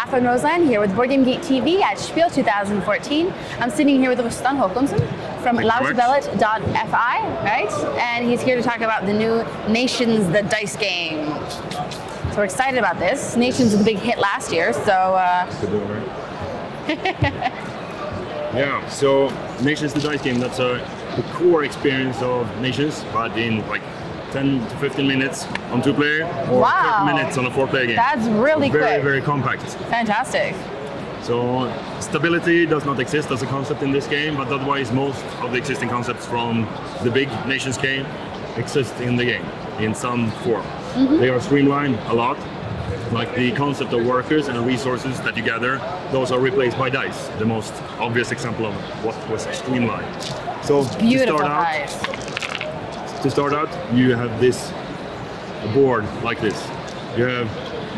van Roseland here with Board Game Geek TV at Spiel 2014. I'm sitting here with Rustan Håkonsson from loutabellet.fi, right? And he's here to talk about the new Nations, the dice game. So we're excited about this. Nations was a big hit last year, so... Yeah, so Nations, the dice game, that's the core experience of Nations, but in like 10 to 15 minutes on 2-player or 30 minutes on a 4-player game. That's really quick. Very, very compact. Fantastic. So stability does not exist as a concept in this game, but otherwise most of the existing concepts from the big Nations game exist in the game in some form. They are streamlined a lot, like the concept of workers and resources that you gather, those are replaced by dice, the most obvious example of what was streamlined. So beautiful dice. To start out, you have this board like this. You have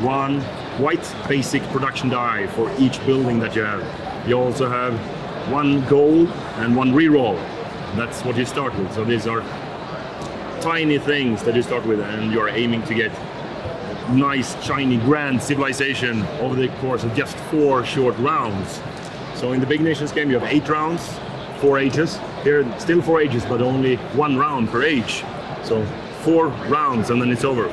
one white basic production die for each building that you have. You also have one gold and one reroll. That's what you start with. So these are tiny things that you start with, and you're aiming to get nice, shiny, grand civilization over the course of just 4 short rounds. So in the Big Nations game, you have 8 rounds, 4 ages. Here, still 4 ages, but only 1 round per age. So 4 rounds and then it's over.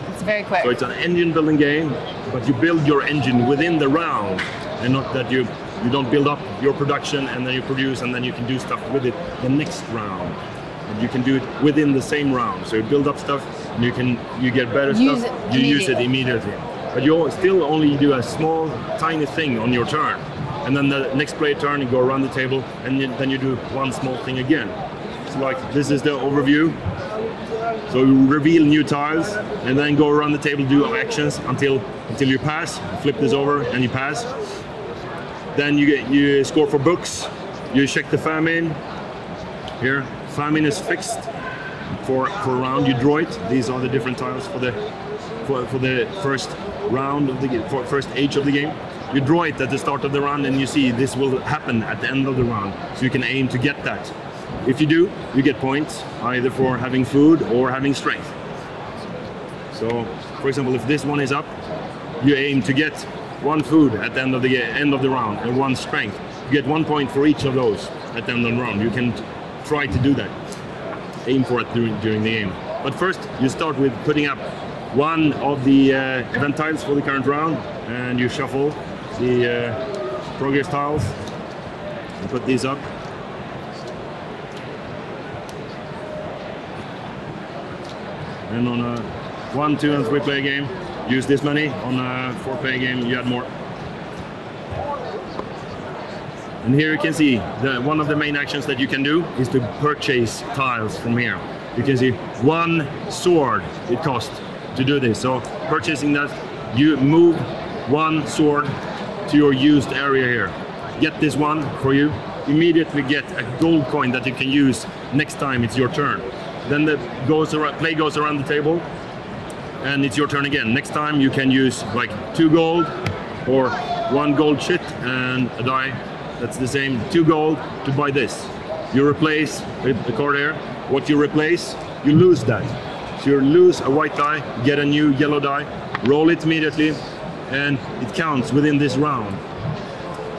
It's very quick. So it's an engine building game, but you build your engine within the round, and not that you don't build up your production and then you produce and then you can do stuff with it the next round. And you can do it within the same round. So you build up stuff and you get better stuff, you use it immediately. But you still only do a small, tiny thing on your turn. And then the next player turn, you go around the table, and then you do one small thing again. So like, this is the overview. So you reveal new tiles, and then go around the table, do actions until you pass. Flip this over, and you pass. Then you score for books. You check the famine. Here, famine is fixed for a round. You draw it. These are the different tiles for the first round of the game, for first age of the game. You draw it at the start of the round, and you see this will happen at the end of the round. So you can aim to get that. If you do, you get points, either for having food or having strength. So, for example, if this one is up, you aim to get 1 food at the end of the round and 1 strength. You get 1 point for each of those at the end of the round. You can try to do that. Aim for it during the game. But first, you start with putting up one of the event tiles for the current round, and you shuffle the progress tiles and put these up. And on a 1, 2, and 3-player game, use this many. On a 4-player game, you add more. And here you can see one of the main actions that you can do is to purchase tiles from here. You can see 1 sword it costs to do this. So purchasing that, you move 1 sword to your used area here. Get this one for you. Immediately get a gold coin that you can use next time it's your turn. Then the play goes around the table, and it's your turn again. Next time you can use like 2 gold or 1 gold shit and a die. That's the same, 2 gold to buy this. You replace the card here. What you replace, you lose that. So you lose a white die, get a new yellow die, roll it immediately, and it counts within this round.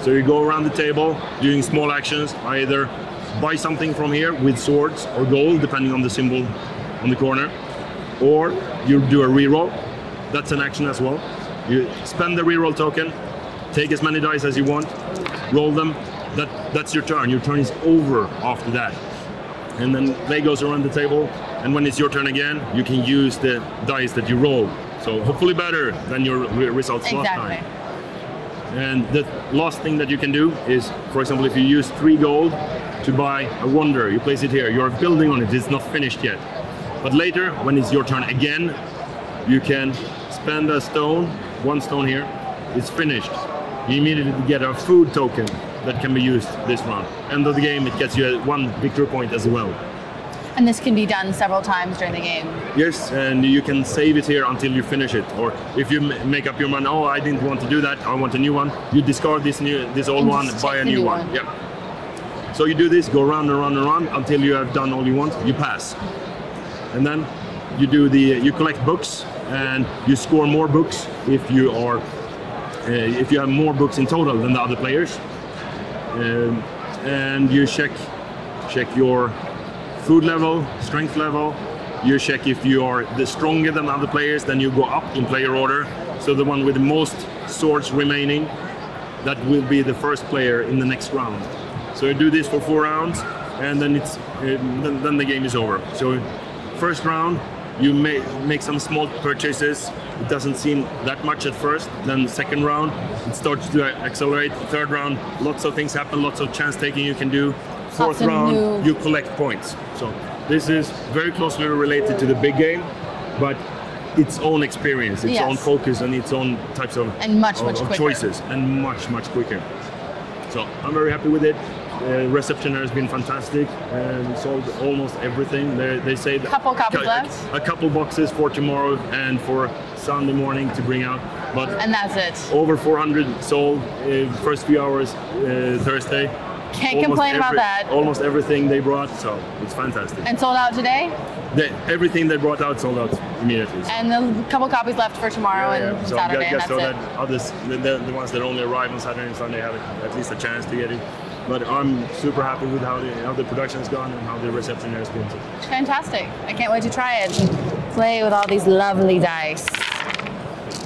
So you go around the table doing small actions, either buy something from here with swords or gold, depending on the symbol on the corner, or you do a reroll. That's an action as well. You spend the reroll token, take as many dice as you want, roll them. That's your turn. Your turn is over after that. And then play goes around the table, and when it's your turn again, you can use the dice that you roll. So hopefully better than your results last time. And the last thing that you can do is, for example, if you use 3 gold to buy a wonder, you place it here, you're building on it, it's not finished yet. But later, when it's your turn again, you can spend a stone, 1 stone here, it's finished. You immediately get a food token that can be used this round. End of the game, it gets you 1 victory point as well. And this can be done several times during the game? Yes, and you can save it here until you finish it. Or if you make up your mind, oh, I didn't want to do that, I want a new one, you discard this old one, buy a new one. Yeah. So you do this, go around and around and around until you have done all you want, you pass. And then you collect books, and you score more books if you are if you have more books in total than the other players. And you check your food level, strength level. You check if you are the stronger than other players, then you go up in player order. So the one with the most swords remaining, that will be the first player in the next round. So you do this for 4 rounds, and then then the game is over. So first round, you make some small purchases. It doesn't seem that much at first. Then the second round, it starts to accelerate. Third round, lots of things happen, lots of chance taking you can do. Fourth round, you collect points. So this is very closely related to the big game, but its own experience, its own focus, and its own types of, much choices, and much quicker. So I'm very happy with it. The reception has been fantastic and sold almost everything. They say a couple copies left. A couple boxes for tomorrow and for Sunday morning to bring out. And that's it. Over 400 sold first few hours Thursday. Can't complain about that. Almost everything they brought, so it's fantastic. And sold out today? Everything they brought out sold out immediately. So. And a couple copies left for tomorrow and so Saturday, and that's so it. That others, the ones that only arrive on Saturday and Sunday, have at least a chance to get it. But I'm super happy with how the production's gone and how the reception has been. Fantastic. I can't wait to try it and play with all these lovely dice.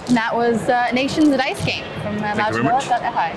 And that was Nations, the dice game from LoudsBellet.fi.